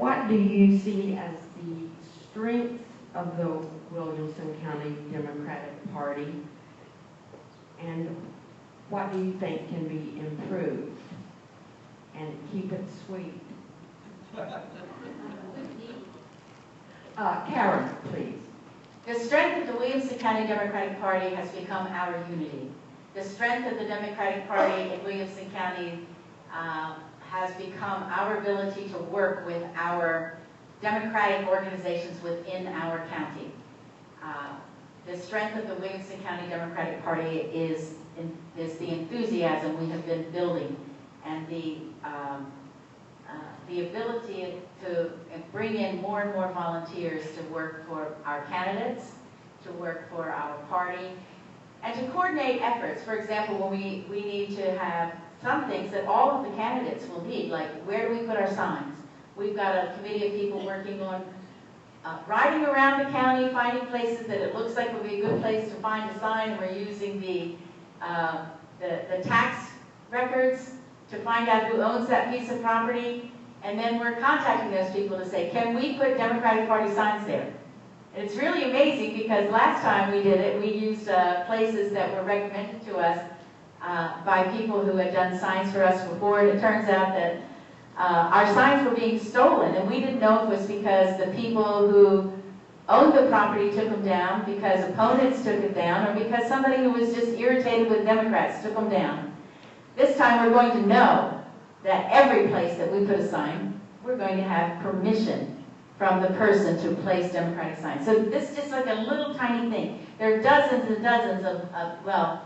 what do you see as the strengths of the Williamson County Democratic Party, and what do you think can be improved? And keep it sweet. Karen, please. The strength of the Williamson County Democratic Party has become our unity. The strength of the Democratic Party in Williamson County has become our ability to work with our Democratic organizations within our county. The strength of the Williamson County Democratic Party is the enthusiasm we have been building, and the ability to bring in more and more volunteers to work for our candidates, to work for our party, and to coordinate efforts. For example, when we need to have some things that all of the candidates will need, like where do we put our signs? We've got a committee of people working on riding around the county, finding places that it looks like would be a good place to find a sign, and we're using the tax records to find out who owns that piece of property, and then we're contacting those people to say, can we put Democratic Party signs there? And it's really amazing because last time we did it, we used places that were recommended to us by people who had done signs for us before, and it turns out that our signs were being stolen, and we didn't know if it was because the people who owned the property took them down, because opponents took it down, or because somebody who was just irritated with Democrats took them down. This time we're going to know that every place that we put a sign, we're going to have permission from the person to place Democratic signs. So this is just like a little tiny thing. There are dozens and dozens of well,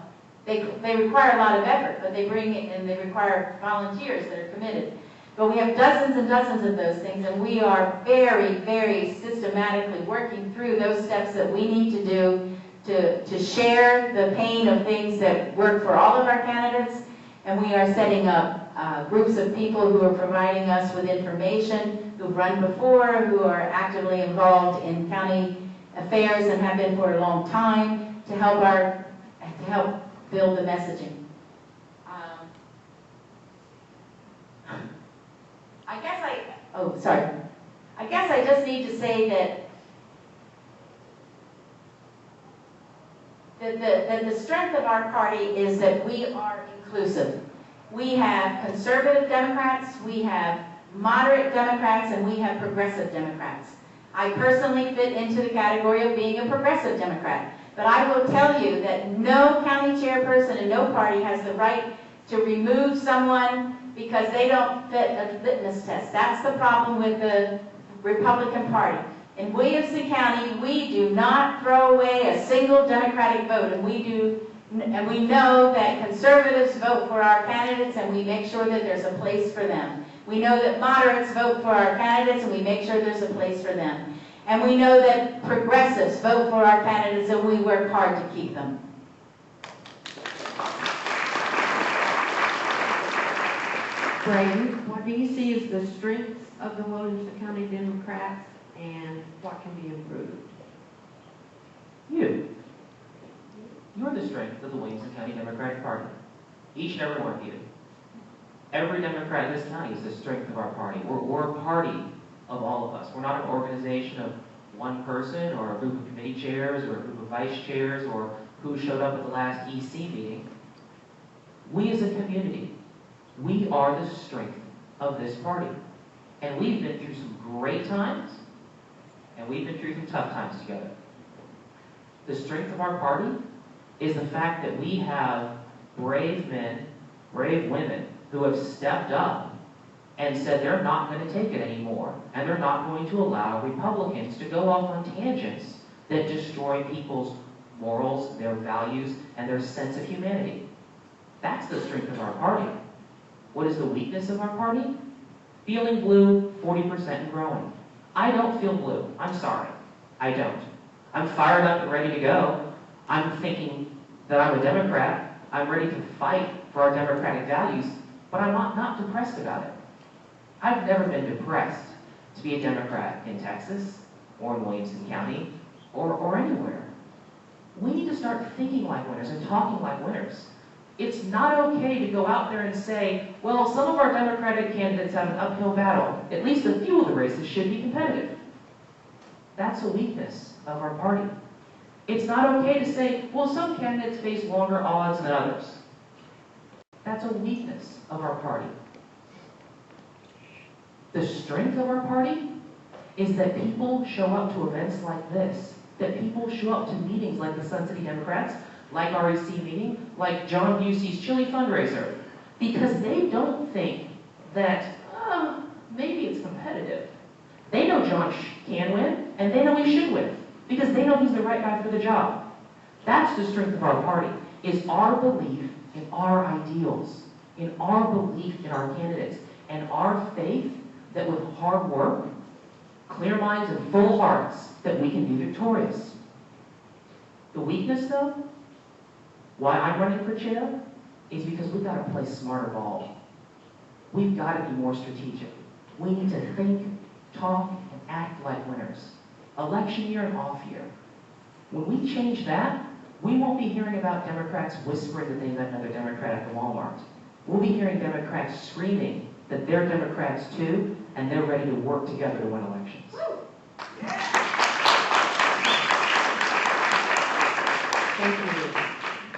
they require a lot of effort, but they bring it, and they require volunteers that are committed. But we have dozens and dozens of those things, and we are very, very systematically working through those steps that we need to do to share the pain of things that work for all of our candidates. And we are setting up groups of people who are providing us with information, who've run before, who are actively involved in county affairs and have been for a long time, to help build the messaging. I guess I just need to say that the strength of our party is that we are inclusive. We have conservative Democrats, we have moderate Democrats, and we have progressive Democrats. I personally fit into the category of being a progressive Democrat, but I will tell you that no county chairperson and no party has the right to remove someone because they don't fit a litmus test. That's the problem with the Republican Party. In Williamson County, we do not throw away a single Democratic vote, and we know that conservatives vote for our candidates, and we make sure that there's a place for them. We know that moderates vote for our candidates, and we make sure there's a place for them. And we know that progressives vote for our candidates, and we work hard to keep them. Braden, what do you see as the strengths of the Williamson County Democrats, and what can be improved? You're the strength of the Williamson County Democratic Party. Each and every one of you. Every Democrat in this county is the strength of our party. We're a party of all of us. We're not an organization of one person or a group of committee chairs or a group of vice chairs or who showed up at the last EC meeting. We as a community, we are the strength of this party. And we've been through some great times, and we've been through some tough times together. The strength of our party is the fact that we have brave men, brave women who have stepped up and said they're not going to take it anymore, and they're not going to allow Republicans to go off on tangents that destroy people's morals, their values, and their sense of humanity. That's the strength of our party. What is the weakness of our party? Feeling blue, 40% and growing. I don't feel blue. I'm sorry. I don't. I'm fired up and ready to go. I'm thinking that I'm a Democrat. I'm ready to fight for our democratic values, but I'm not depressed about it. I've never been depressed to be a Democrat in Texas or in Williamson County or anywhere. We need to start thinking like winners and talking like winners. It's not okay to go out there and say, well, some of our Democratic candidates have an uphill battle. At least a few of the races should be competitive. That's a weakness of our party. It's not okay to say, well, some candidates face longer odds than others. That's a weakness of our party. The strength of our party is that people show up to events like this, that people show up to meetings like the Sun City Democrats, like REC meeting, like John Busey's chili fundraiser, because they don't think that, maybe it's competitive. They know John can win, and they know he should win, because they know he's the right guy for the job. That's the strength of our party, is our belief in our ideals, in our belief in our candidates, and our faith that with hard work, clear minds, and full hearts, that we can be victorious. The weakness, though, why I'm running for chair, is because we've got to play smarter ball. We've got to be more strategic. We need to think, talk, and act like winners. Election year and off year. When we change that, we won't be hearing about Democrats whispering that they met another Democrat at the Walmart. We'll be hearing Democrats screaming that they're Democrats too, and they're ready to work together to win elections. Thank you.